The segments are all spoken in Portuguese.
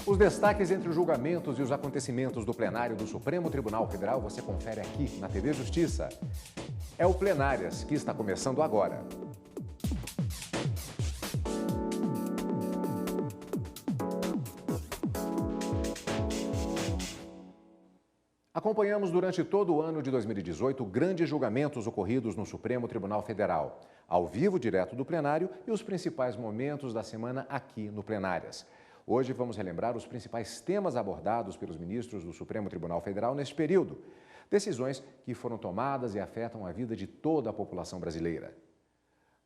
Os destaques entre os julgamentos e os acontecimentos do plenário do Supremo Tribunal Federal você confere aqui na TV Justiça. É o Plenárias que está começando agora. Acompanhamos durante todo o ano de 2018 grandes julgamentos ocorridos no Supremo Tribunal Federal, ao vivo direto do plenário e os principais momentos da semana aqui no Plenárias. Hoje vamos relembrar os principais temas abordados pelos ministros do Supremo Tribunal Federal neste período. Decisões que foram tomadas e afetam a vida de toda a população brasileira.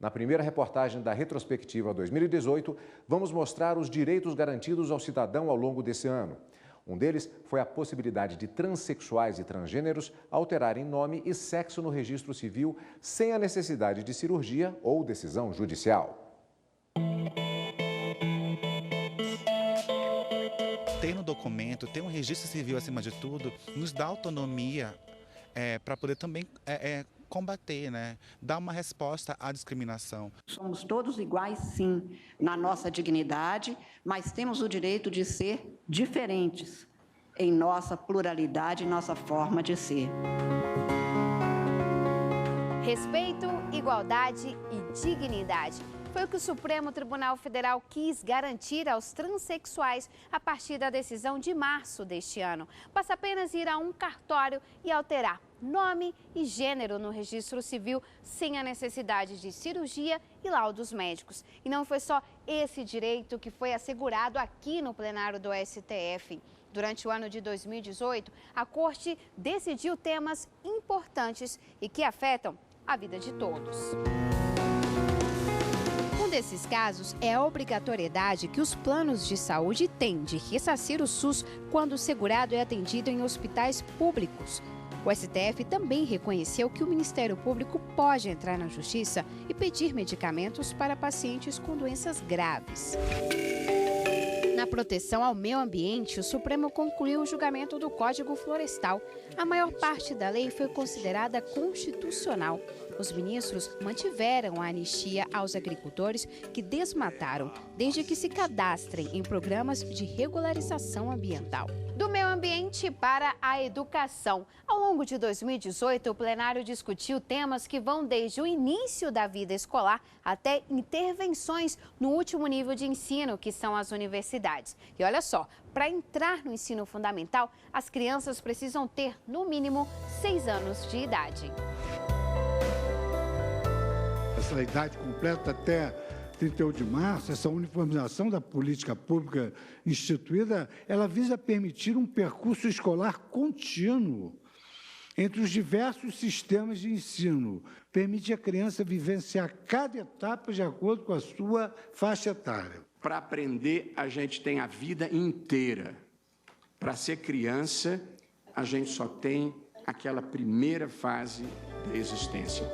Na primeira reportagem da retrospectiva 2018, vamos mostrar os direitos garantidos ao cidadão ao longo desse ano. Um deles foi a possibilidade de transexuais e transgêneros alterarem nome e sexo no registro civil sem a necessidade de cirurgia ou decisão judicial. Ter no documento, ter um registro civil acima de tudo, nos dá autonomia para poder também combater, dar uma resposta à discriminação. Somos todos iguais, sim, na nossa dignidade, mas temos o direito de ser diferentes em nossa pluralidade, nossa forma de ser. Respeito, igualdade e dignidade. Foi o que o Supremo Tribunal Federal quis garantir aos transexuais a partir da decisão de março deste ano. Basta apenas ir a um cartório e alterar nome e gênero no registro civil sem a necessidade de cirurgia e laudos médicos. E não foi só esse direito que foi assegurado aqui no plenário do STF. Durante o ano de 2018, a Corte decidiu temas importantes e que afetam a vida de todos. Um desses casos é a obrigatoriedade que os planos de saúde têm de ressarcir o SUS quando o segurado é atendido em hospitais públicos. O STF também reconheceu que o Ministério Público pode entrar na Justiça e pedir medicamentos para pacientes com doenças graves. Na proteção ao meio ambiente, o Supremo concluiu o julgamento do Código Florestal. A maior parte da lei foi considerada constitucional. Os ministros mantiveram a anistia aos agricultores que desmataram, desde que se cadastrem em programas de regularização ambiental. Do meio ambiente para a educação. Ao longo de 2018, o plenário discutiu temas que vão desde o início da vida escolar até intervenções no último nível de ensino, que são as universidades. E olha só, para entrar no ensino fundamental, as crianças precisam ter, no mínimo, 6 anos de idade. Essa idade completa até 31 de março, essa uniformização da política pública instituída, ela visa permitir um percurso escolar contínuo entre os diversos sistemas de ensino. Permite a criança vivenciar cada etapa de acordo com a sua faixa etária. Para aprender, a gente tem a vida inteira. Para ser criança, a gente só tem aquela primeira fase da existência.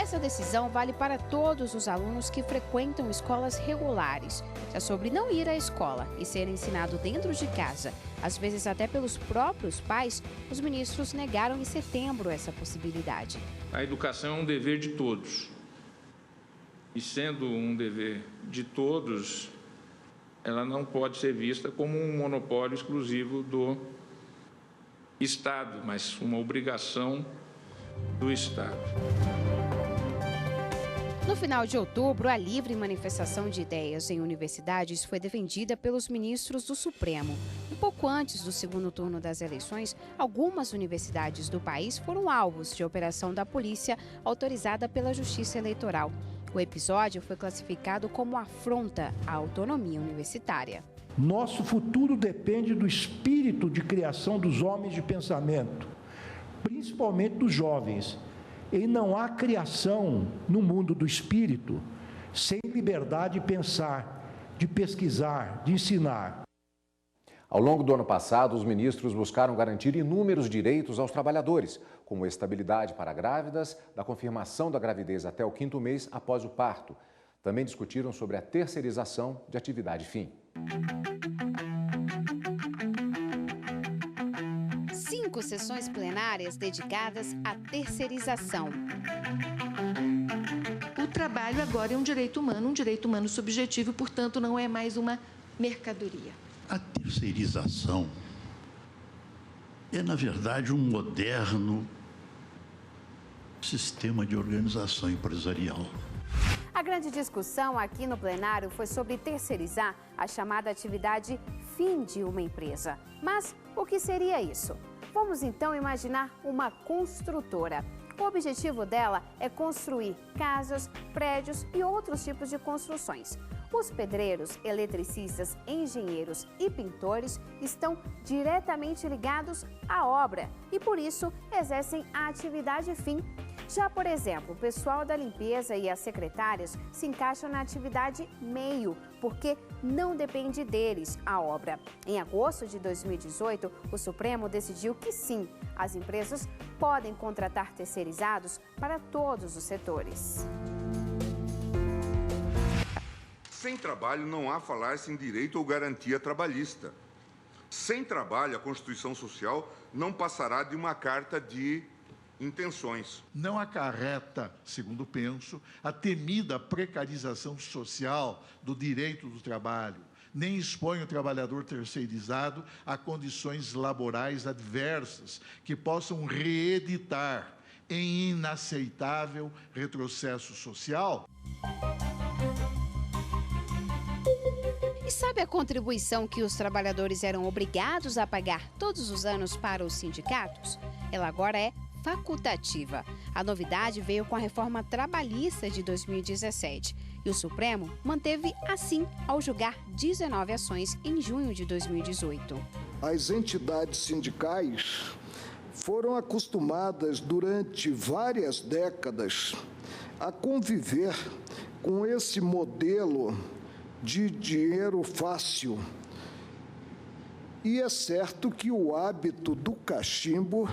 Essa decisão vale para todos os alunos que frequentam escolas regulares. É sobre não ir à escola e ser ensinado dentro de casa, às vezes até pelos próprios pais, os ministros negaram em setembro essa possibilidade. A educação é um dever de todos. E sendo um dever de todos, ela não pode ser vista como um monopólio exclusivo do Estado, mas uma obrigação do Estado. No final de outubro, a livre manifestação de ideias em universidades foi defendida pelos ministros do Supremo. Um pouco antes do segundo turno das eleições, algumas universidades do país foram alvos de operação da polícia autorizada pela Justiça Eleitoral. O episódio foi classificado como afronta à autonomia universitária. Nosso futuro depende do espírito de criação dos homens de pensamento, principalmente dos jovens. E não há criação no mundo do espírito sem liberdade de pensar, de pesquisar, de ensinar. Ao longo do ano passado, os ministros buscaram garantir inúmeros direitos aos trabalhadores, como estabilidade para grávidas, da confirmação da gravidez até o 5º mês após o parto. Também discutiram sobre a terceirização de atividade fim. 5 sessões plenárias dedicadas à terceirização. O trabalho trabalho agora é um direito humano subjetivo, portanto, não é mais uma mercadoria. A terceirização é, na verdade, um moderno sistema de organização empresarial. A grande discussão aqui no plenário foi sobre terceirizar a chamada atividade fim de uma empresa. Mas o que seria isso? Vamos então imaginar uma construtora. O objetivo dela é construir casas, prédios e outros tipos de construções. Os pedreiros, eletricistas, engenheiros e pintores estão diretamente ligados à obra e, por isso, exercem a atividade fim. Já, por exemplo, o pessoal da limpeza e as secretárias se encaixam na atividade meio, porque não depende deles a obra. Em agosto de 2018, o Supremo decidiu que sim, as empresas podem contratar terceirizados para todos os setores. Sem trabalho não há falar-se em direito ou garantia trabalhista. Sem trabalho, a Constituição Social não passará de uma carta de intenções. Não acarreta, segundo penso, a temida precarização social do direito do trabalho, nem expõe o trabalhador terceirizado a condições laborais adversas que possam reeditar em inaceitável retrocesso social. E sabe a contribuição que os trabalhadores eram obrigados a pagar todos os anos para os sindicatos? Ela agora é facultativa. A novidade veio com a reforma trabalhista de 2017 e o Supremo manteve assim ao julgar 19 ações em junho de 2018. As entidades sindicais foram acostumadas durante várias décadas a conviver com esse modelo de dinheiro fácil. E é certo que o hábito do cachimbo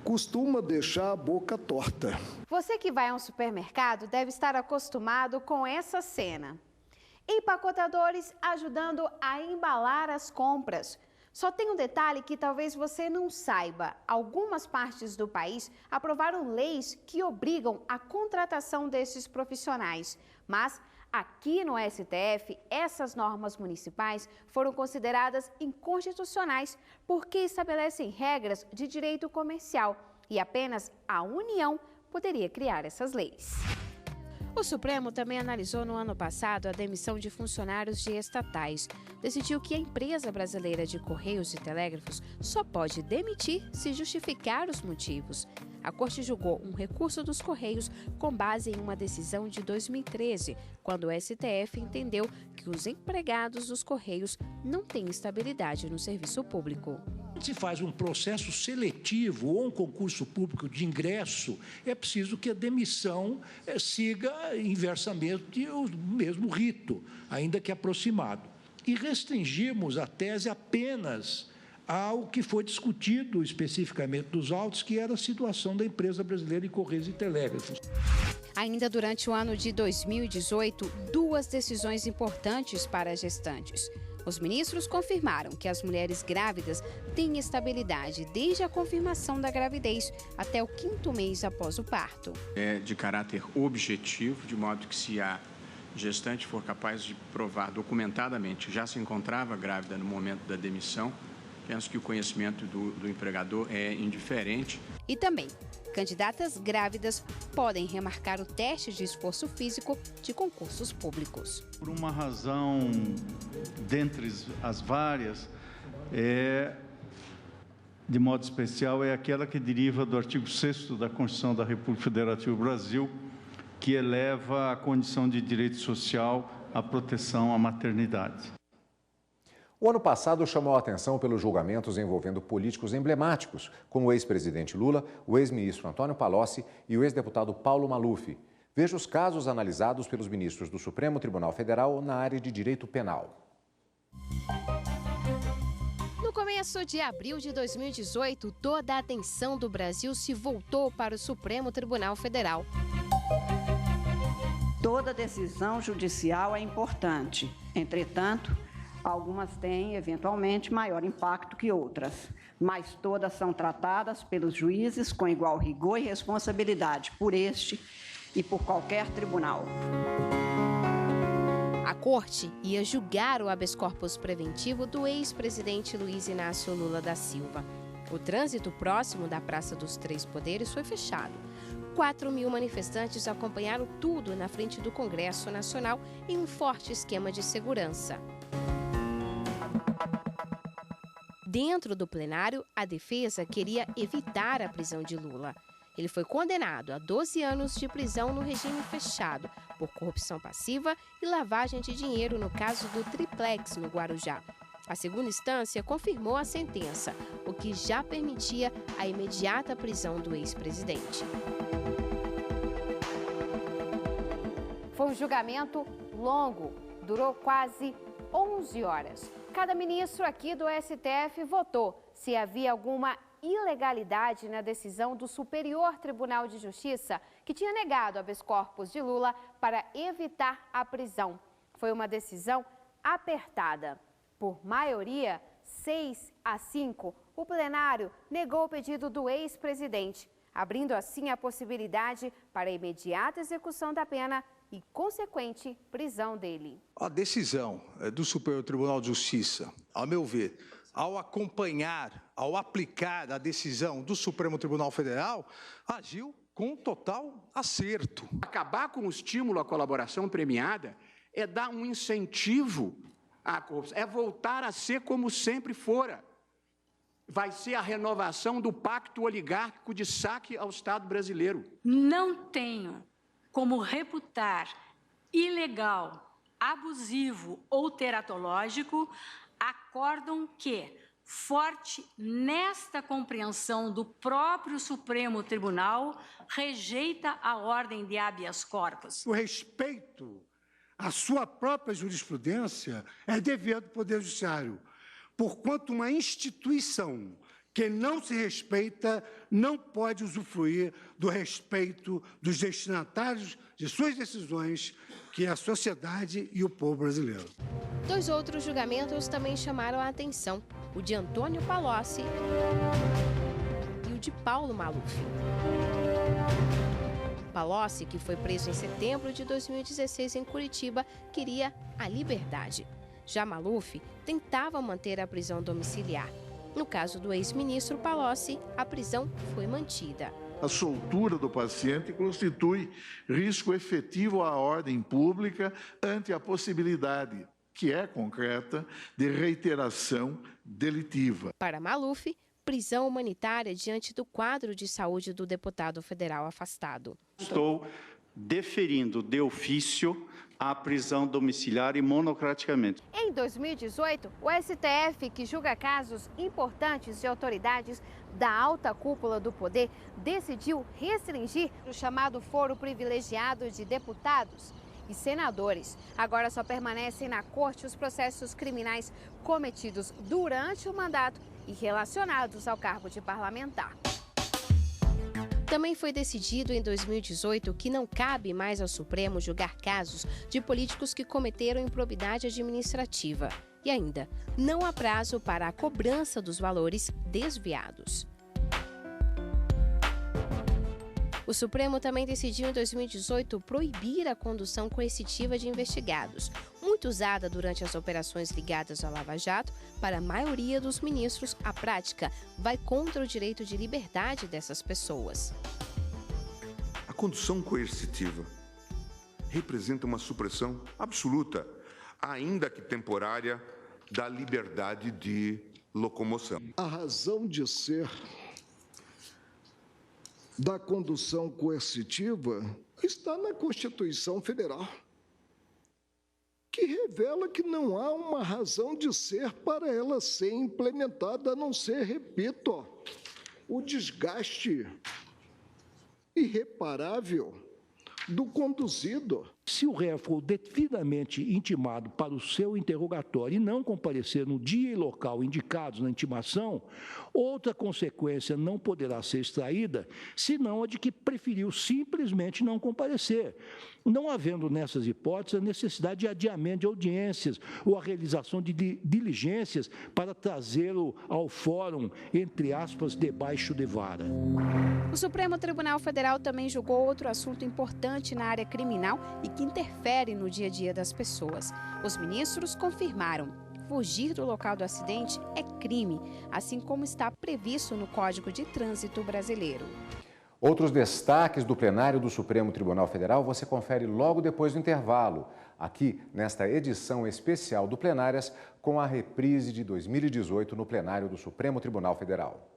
costuma deixar a boca torta. Você que vai a um supermercado deve estar acostumado com essa cena. Empacotadores ajudando a embalar as compras. Só tem um detalhe que talvez você não saiba. Algumas partes do país aprovaram leis que obrigam a contratação desses profissionais. Mas aqui no STF, essas normas municipais foram consideradas inconstitucionais porque estabelecem regras de direito comercial e apenas a União poderia criar essas leis. O Supremo também analisou no ano passado a demissão de funcionários de estatais. Decidiu que a empresa brasileira de Correios e Telégrafos só pode demitir se justificar os motivos. A Corte julgou um recurso dos Correios com base em uma decisão de 2013, quando o STF entendeu que os empregados dos Correios não têm estabilidade no serviço público. Quando se faz um processo seletivo ou um concurso público de ingresso, é preciso que a demissão siga inversamente o mesmo rito, ainda que aproximado. E restringimos a tese apenas ao que foi discutido especificamente dos autos, que era a situação da empresa brasileira de Correios e Telégrafos. Ainda durante o ano de 2018, duas decisões importantes para as gestantes. Os ministros confirmaram que as mulheres grávidas têm estabilidade desde a confirmação da gravidez até o 5º mês após o parto. É de caráter objetivo, de modo que se a gestante for capaz de provar documentadamente que já se encontrava grávida no momento da demissão, penso que o conhecimento do empregador é indiferente. E também, candidatas grávidas podem remarcar o teste de esforço físico de concursos públicos. Por uma razão, dentre as várias, de modo especial, é aquela que deriva do artigo 6º da Constituição da República Federativa do Brasil, que eleva a condição de direito social à proteção à maternidade. O ano passado chamou a atenção pelos julgamentos envolvendo políticos emblemáticos, como o ex-presidente Lula, o ex-ministro Antônio Palocci e o ex-deputado Paulo Maluf. Veja os casos analisados pelos ministros do Supremo Tribunal Federal na área de direito penal. No começo de abril de 2018, toda a atenção do Brasil se voltou para o Supremo Tribunal Federal. Toda decisão judicial é importante. Entretanto, algumas têm, eventualmente, maior impacto que outras, mas todas são tratadas pelos juízes com igual rigor e responsabilidade por este e por qualquer tribunal. A corte ia julgar o habeas corpus preventivo do ex-presidente Luiz Inácio Lula da Silva. O trânsito próximo da Praça dos Três Poderes foi fechado. 4.000 manifestantes acompanharam tudo na frente do Congresso Nacional em um forte esquema de segurança. Dentro do plenário, a defesa queria evitar a prisão de Lula. Ele foi condenado a 12 anos de prisão no regime fechado por corrupção passiva e lavagem de dinheiro no caso do Triplex, no Guarujá. A segunda instância confirmou a sentença, o que já permitia a imediata prisão do ex-presidente. Foi um julgamento longo, durou quase 11 horas. Cada ministro aqui do STF votou se havia alguma ilegalidade na decisão do Superior Tribunal de Justiça, que tinha negado habeas corpus de Lula para evitar a prisão. Foi uma decisão apertada. Por maioria, 6-5, o plenário negou o pedido do ex-presidente, abrindo assim a possibilidade para a imediata execução da pena e consequente prisão dele. A decisão do Superior Tribunal de Justiça, ao meu ver, ao acompanhar, ao aplicar a decisão do Supremo Tribunal Federal, agiu com total acerto. Acabar com o estímulo à colaboração premiada é dar um incentivo à corrupção, é voltar a ser como sempre fora. Vai ser a renovação do pacto oligárquico de saque ao Estado brasileiro. Não tenho como reputar ilegal, abusivo ou teratológico acórdão que, forte nesta compreensão do próprio Supremo Tribunal, rejeita a ordem de habeas corpus. O respeito à sua própria jurisprudência é dever do Poder Judiciário, porquanto uma instituição que não se respeita não pode usufruir do respeito dos destinatários de suas decisões, que é a sociedade e o povo brasileiro. 2 outros julgamentos também chamaram a atenção, o de Antônio Palocci e o de Paulo Maluf. Palocci, que foi preso em setembro de 2016 em Curitiba, queria a liberdade. Já Maluf tentava manter a prisão domiciliar. No caso do ex-ministro Palocci, a prisão foi mantida. A soltura do paciente constitui risco efetivo à ordem pública ante a possibilidade, que é concreta, de reiteração delitiva. Para Maluf, prisão humanitária diante do quadro de saúde do deputado federal afastado. Estou deferindo de ofício a prisão domiciliar e monocraticamente. Em 2018, o STF, que julga casos importantes de autoridades da alta cúpula do poder, decidiu restringir o chamado foro privilegiado de deputados e senadores. Agora só permanecem na corte os processos criminais cometidos durante o mandato e relacionados ao cargo de parlamentar. Também foi decidido em 2018 que não cabe mais ao Supremo julgar casos de políticos que cometeram improbidade administrativa. E ainda, não há prazo para a cobrança dos valores desviados. O Supremo também decidiu em 2018 proibir a condução coercitiva de investigados, muito usada durante as operações ligadas ao Lava Jato. Para a maioria dos ministros, a prática vai contra o direito de liberdade dessas pessoas. A condução coercitiva representa uma supressão absoluta, ainda que temporária, da liberdade de locomoção. A razão de ser da condução coercitiva está na Constituição Federal, que revela que não há uma razão de ser para ela ser implementada, a não ser, repito, o desgaste irreparável do conduzido. Se o réu for devidamente intimado para o seu interrogatório e não comparecer no dia e local indicados na intimação, outra consequência não poderá ser extraída, senão a de que preferiu simplesmente não comparecer, não havendo nessas hipóteses a necessidade de adiamento de audiências ou a realização de diligências para trazê-lo ao fórum, entre aspas, debaixo de vara. O Supremo Tribunal Federal também julgou outro assunto importante na área criminal e que interfere no dia a dia das pessoas. Os ministros confirmaram: fugir do local do acidente é crime, assim como está previsto no Código de Trânsito Brasileiro. Outros destaques do plenário do Supremo Tribunal Federal você confere logo depois do intervalo, aqui nesta edição especial do Plenárias, com a reprise de 2018 no plenário do Supremo Tribunal Federal.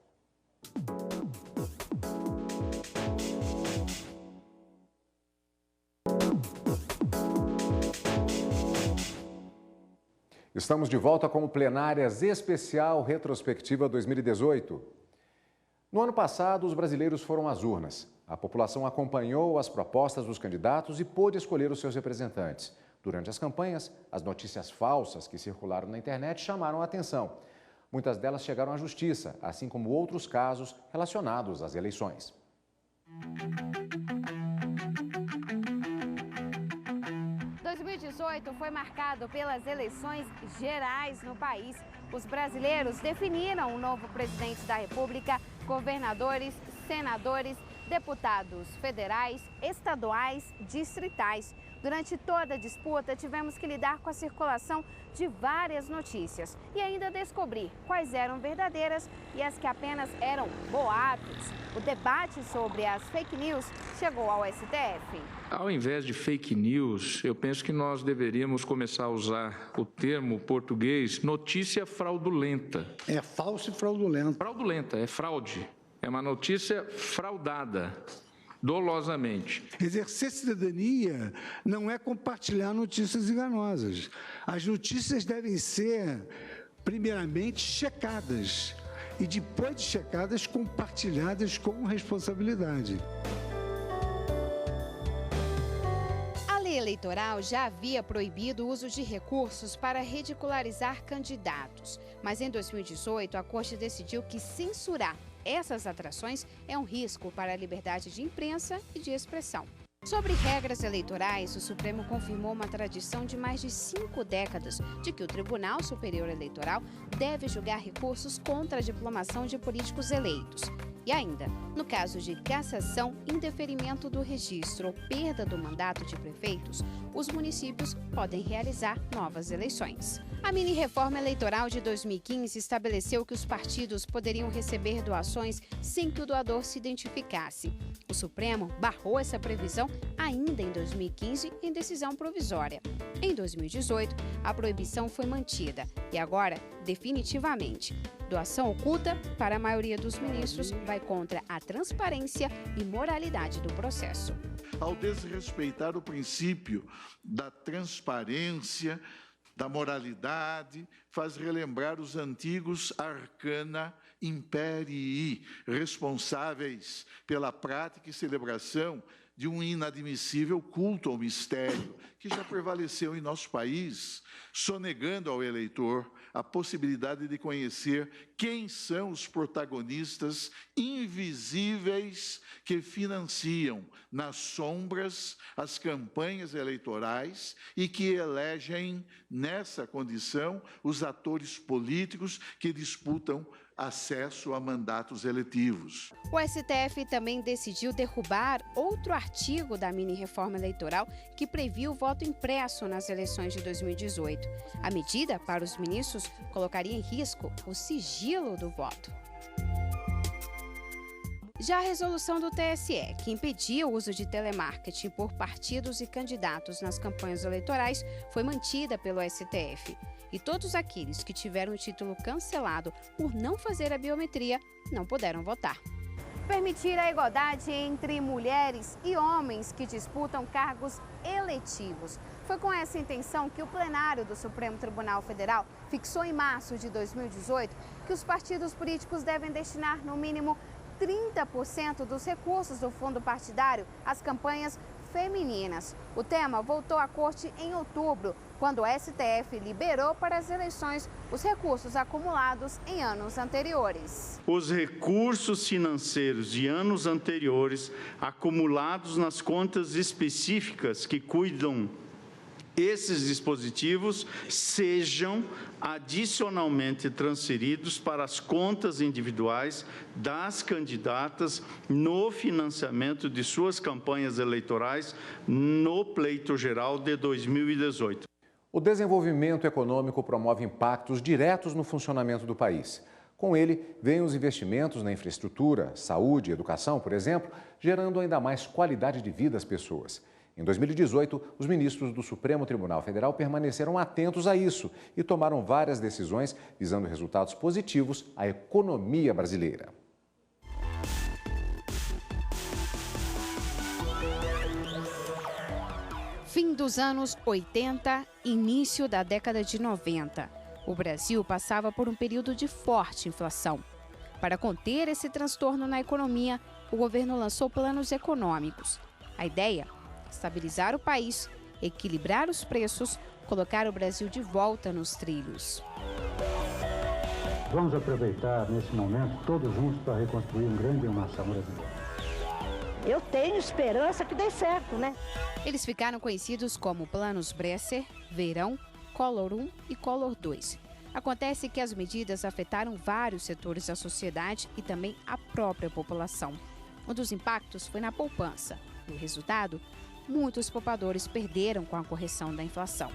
Estamos de volta com o Plenárias Especial Retrospectiva 2018. No ano passado, os brasileiros foram às urnas. A população acompanhou as propostas dos candidatos e pôde escolher os seus representantes. Durante as campanhas, as notícias falsas que circularam na internet chamaram a atenção. Muitas delas chegaram à justiça, assim como outros casos relacionados às eleições. 2018 foi marcado pelas eleições gerais no país. Os brasileiros definiram o novo presidente da República, governadores, senadores, deputados federais, estaduais, distritais. Durante toda a disputa, tivemos que lidar com a circulação de várias notícias e ainda descobrir quais eram verdadeiras e as que apenas eram boatos. O debate sobre as fake news chegou ao STF. Ao invés de fake news, eu penso que nós deveríamos começar a usar o termo português notícia fraudulenta. É falso e fraudulento. Fraudulenta, é fraude. É uma notícia fraudada. Dolosamente. Exercer cidadania não é compartilhar notícias enganosas. As notícias devem ser, primeiramente, checadas e, depois de checadas, compartilhadas com responsabilidade. A lei eleitoral já havia proibido o uso de recursos para ridicularizar candidatos, mas em 2018 a Corte decidiu que censurar essas atrações é um risco para a liberdade de imprensa e de expressão. Sobre regras eleitorais, o Supremo confirmou uma tradição de mais de 5 décadas de que o Tribunal Superior Eleitoral deve julgar recursos contra a diplomação de políticos eleitos. E ainda, no caso de cassação, indeferimento do registro ou perda do mandato de prefeitos, os municípios podem realizar novas eleições. A mini-reforma eleitoral de 2015 estabeleceu que os partidos poderiam receber doações sem que o doador se identificasse. O Supremo barrou essa previsão ainda em 2015 em decisão provisória. Em 2018, a proibição foi mantida e agora, definitivamente, doação oculta, para a maioria dos ministros, vai contra a transparência e moralidade do processo. Ao desrespeitar o princípio da transparência, da moralidade, faz relembrar os antigos arcana imperii, responsáveis pela prática e celebração de um inadmissível culto ao mistério, que já prevaleceu em nosso país, sonegando ao eleitor a possibilidade de conhecer quem são os protagonistas invisíveis que financiam nas sombras as campanhas eleitorais e que elegem, nessa condição, os atores políticos que disputam acesso a mandatos eletivos. O STF também decidiu derrubar outro artigo da mini-reforma eleitoral que previa o voto impresso nas eleições de 2018. A medida, para os ministros, colocaria em risco o sigilo do voto. Já a resolução do TSE, que impedia o uso de telemarketing por partidos e candidatos nas campanhas eleitorais, foi mantida pelo STF. E todos aqueles que tiveram o título cancelado por não fazer a biometria não puderam votar. Permitir a igualdade entre mulheres e homens que disputam cargos eletivos. Foi com essa intenção que o plenário do Supremo Tribunal Federal fixou em março de 2018 que os partidos políticos devem destinar no mínimo 30% dos recursos do fundo partidário às campanhas femininas. O tema voltou à corte em outubro, quando o STF liberou para as eleições os recursos acumulados em anos anteriores. Os recursos financeiros de anos anteriores acumulados nas contas específicas que cuidam esses dispositivos sejam adicionalmente transferidos para as contas individuais das candidatas no financiamento de suas campanhas eleitorais no pleito geral de 2018. O desenvolvimento econômico promove impactos diretos no funcionamento do país. Com ele, vêm os investimentos na infraestrutura, saúde e educação, por exemplo, gerando ainda mais qualidade de vida às pessoas. Em 2018, os ministros do Supremo Tribunal Federal permaneceram atentos a isso e tomaram várias decisões visando resultados positivos à economia brasileira. Fim dos anos 80, início da década de 90. O Brasil passava por um período de forte inflação. Para conter esse transtorno na economia, o governo lançou planos econômicos. A ideia: estabilizar o país, equilibrar os preços, colocar o Brasil de volta nos trilhos. Vamos aproveitar nesse momento, todos juntos, para reconstruir uma grande nação brasileira. Eu tenho esperança que dê certo, né? Eles ficaram conhecidos como Planos Bresser, Verão, Collor 1 e Collor 2. Acontece que as medidas afetaram vários setores da sociedade e também a própria população. Um dos impactos foi na poupança. E o resultado? Muitos poupadores perderam com a correção da inflação.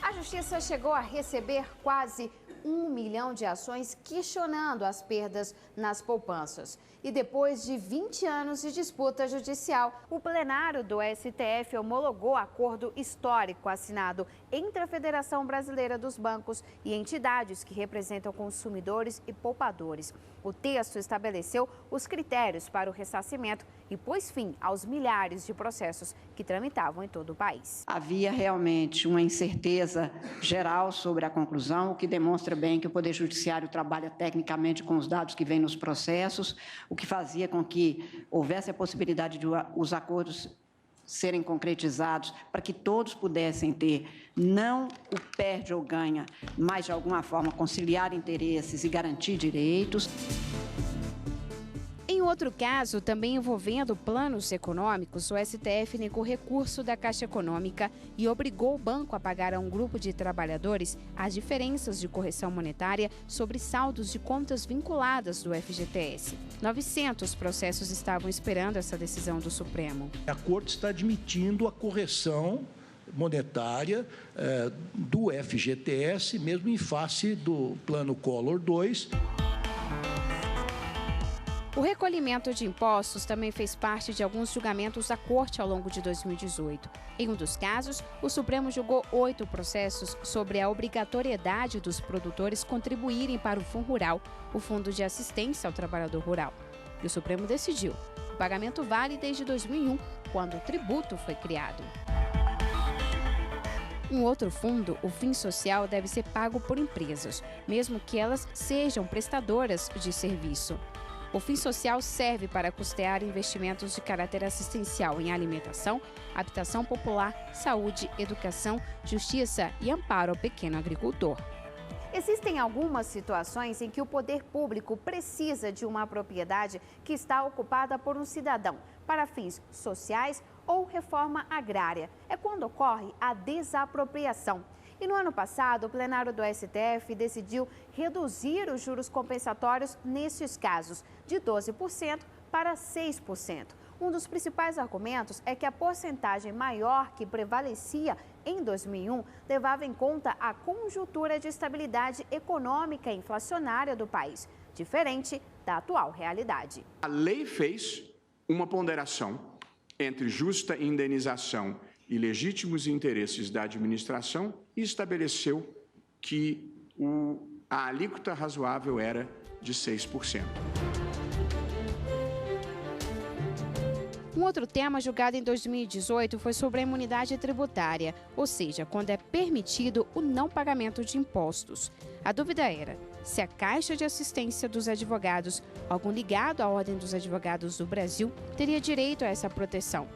A Justiça chegou a receber quase 1 milhão de ações questionando as perdas nas poupanças. E depois de 20 anos de disputa judicial, o plenário do STF homologou acordo histórico assinado entre a Federação Brasileira dos Bancos e entidades que representam consumidores e poupadores. O texto estabeleceu os critérios para o ressarcimento e pôs fim aos milhares de processos que tramitavam em todo o país. Havia realmente uma incerteza geral sobre a conclusão, o que demonstra bem que o Poder Judiciário trabalha tecnicamente com os dados que vêm nos processos, o que fazia com que houvesse a possibilidade de os acordos serem concretizados para que todos pudessem ter, não o perde ou ganha, mas de alguma forma conciliar interesses e garantir direitos. Em outro caso, também envolvendo planos econômicos, o STF negou recurso da Caixa Econômica e obrigou o banco a pagar a um grupo de trabalhadores as diferenças de correção monetária sobre saldos de contas vinculadas do FGTS. 900 processos estavam esperando essa decisão do Supremo. A Corte está admitindo a correção monetária do FGTS, mesmo em face do Plano Collor 2. O recolhimento de impostos também fez parte de alguns julgamentos da Corte ao longo de 2018. Em um dos casos, o Supremo julgou 8 processos sobre a obrigatoriedade dos produtores contribuírem para o FUNRural, o Fundo de Assistência ao Trabalhador Rural. E o Supremo decidiu: o pagamento vale desde 2001, quando o tributo foi criado. Um outro fundo, o Fim Social, deve ser pago por empresas, mesmo que elas sejam prestadoras de serviço. O Fim Social serve para custear investimentos de caráter assistencial em alimentação, habitação popular, saúde, educação, justiça e amparo ao pequeno agricultor. Existem algumas situações em que o poder público precisa de uma propriedade que está ocupada por um cidadão para fins sociais ou reforma agrária. É quando ocorre a desapropriação. E no ano passado, o plenário do STF decidiu reduzir os juros compensatórios nesses casos, de 12% para 6%. Um dos principais argumentos é que a porcentagem maior que prevalecia em 2001 levava em conta a conjuntura de estabilidade econômica e inflacionária do país, diferente da atual realidade. A lei fez uma ponderação entre justa indenização e legítimos interesses da administração e estabeleceu que a alíquota razoável era de 6%. Um outro tema julgado em 2018 foi sobre a imunidade tributária, ou seja, quando é permitido o não pagamento de impostos. A dúvida era: se a Caixa de Assistência dos Advogados, órgão ligado à Ordem dos Advogados do Brasil, teria direito a essa proteção.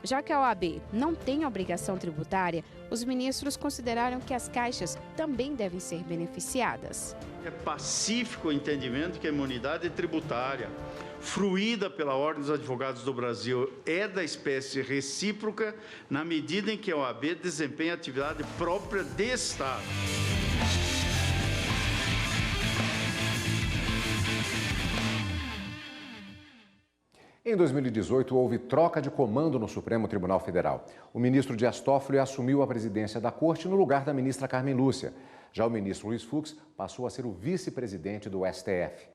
Já que a OAB não tem obrigação tributária, os ministros consideraram que as caixas também devem ser beneficiadas. É pacífico o entendimento que a imunidade tributária, fruída pela Ordem dos Advogados do Brasil, é da espécie recíproca na medida em que a OAB desempenha atividade própria de Estado. Em 2018, houve troca de comando no Supremo Tribunal Federal. O ministro Dias Toffoli assumiu a presidência da Corte no lugar da ministra Carmen Lúcia. Já o ministro Luiz Fux passou a ser o vice-presidente do STF.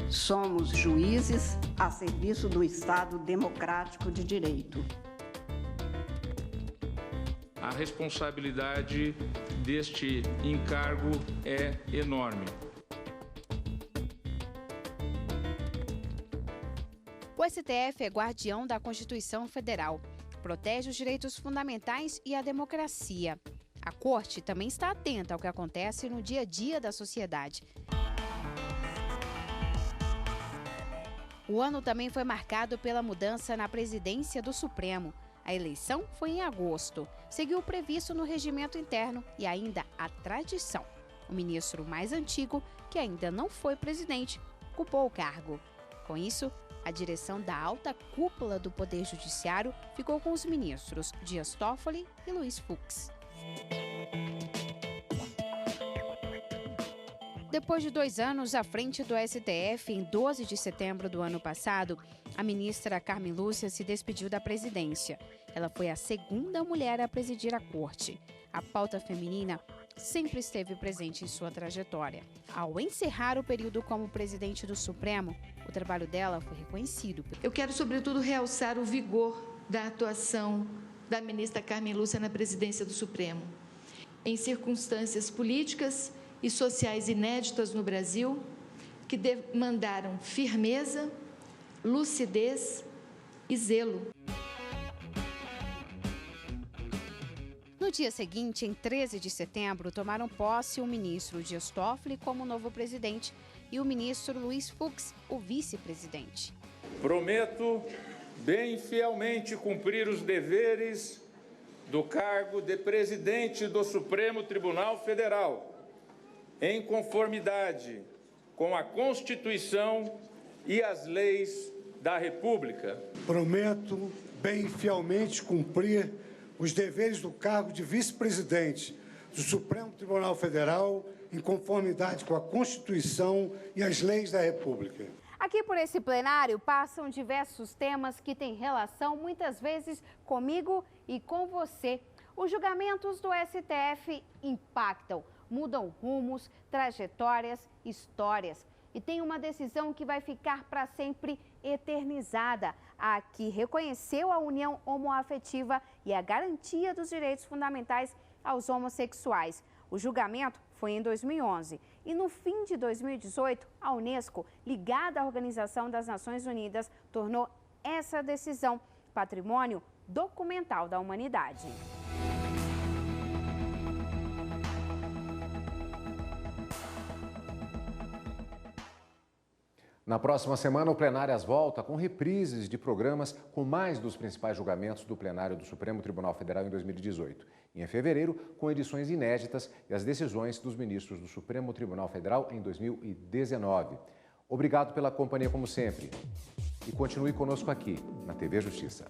Somos juízes a serviço do Estado democrático de direito. A responsabilidade deste encargo é enorme. O STF é guardião da Constituição Federal, protege os direitos fundamentais e a democracia. A Corte também está atenta ao que acontece no dia a dia da sociedade. O ano também foi marcado pela mudança na presidência do Supremo. A eleição foi em agosto, seguiu o previsto no regimento interno e ainda a tradição. O ministro mais antigo, que ainda não foi presidente, ocupou o cargo. Com isso, a direção da alta cúpula do Poder Judiciário ficou com os ministros Dias Toffoli e Luiz Fux. Depois de 2 anos à frente do STF, em 12 de setembro do ano passado, a ministra Carmen Lúcia se despediu da presidência. Ela foi a segunda mulher a presidir a corte. A pauta feminina sempre esteve presente em sua trajetória. Ao encerrar o período como presidente do Supremo, o trabalho dela foi reconhecido. Eu quero, sobretudo, realçar o vigor da atuação da ministra Carmen Lúcia na presidência do Supremo. Em circunstâncias políticas e sociais inéditas no Brasil, que demandaram firmeza, lucidez e zelo. No dia seguinte, em 13 de setembro, tomaram posse o ministro Dias Toffoli como novo presidente e o ministro Luiz Fux, o vice-presidente. Prometo bem fielmente cumprir os deveres do cargo de presidente do Supremo Tribunal Federal, em conformidade com a Constituição e as leis da República. Prometo bem fielmente cumprir os deveres do cargo de vice-presidente do Supremo Tribunal Federal, em conformidade com a Constituição e as leis da República. Aqui por esse plenário passam diversos temas que têm relação, muitas vezes, comigo e com você. Os julgamentos do STF impactam, mudam rumos, trajetórias, histórias. E tem uma decisão que vai ficar para sempre eternizada, a que reconheceu a união homoafetiva e a garantia dos direitos fundamentais aos homossexuais. O julgamento foi em 2011 e no fim de 2018, a Unesco, ligada à Organização das Nações Unidas, tornou essa decisão patrimônio documental da humanidade. Na próxima semana, o Plenárias volta com reprises de programas com mais dos principais julgamentos do plenário do Supremo Tribunal Federal em 2018. E em fevereiro, com edições inéditas e as decisões dos ministros do Supremo Tribunal Federal em 2019. Obrigado pela companhia como sempre. E continue conosco aqui, na TV Justiça.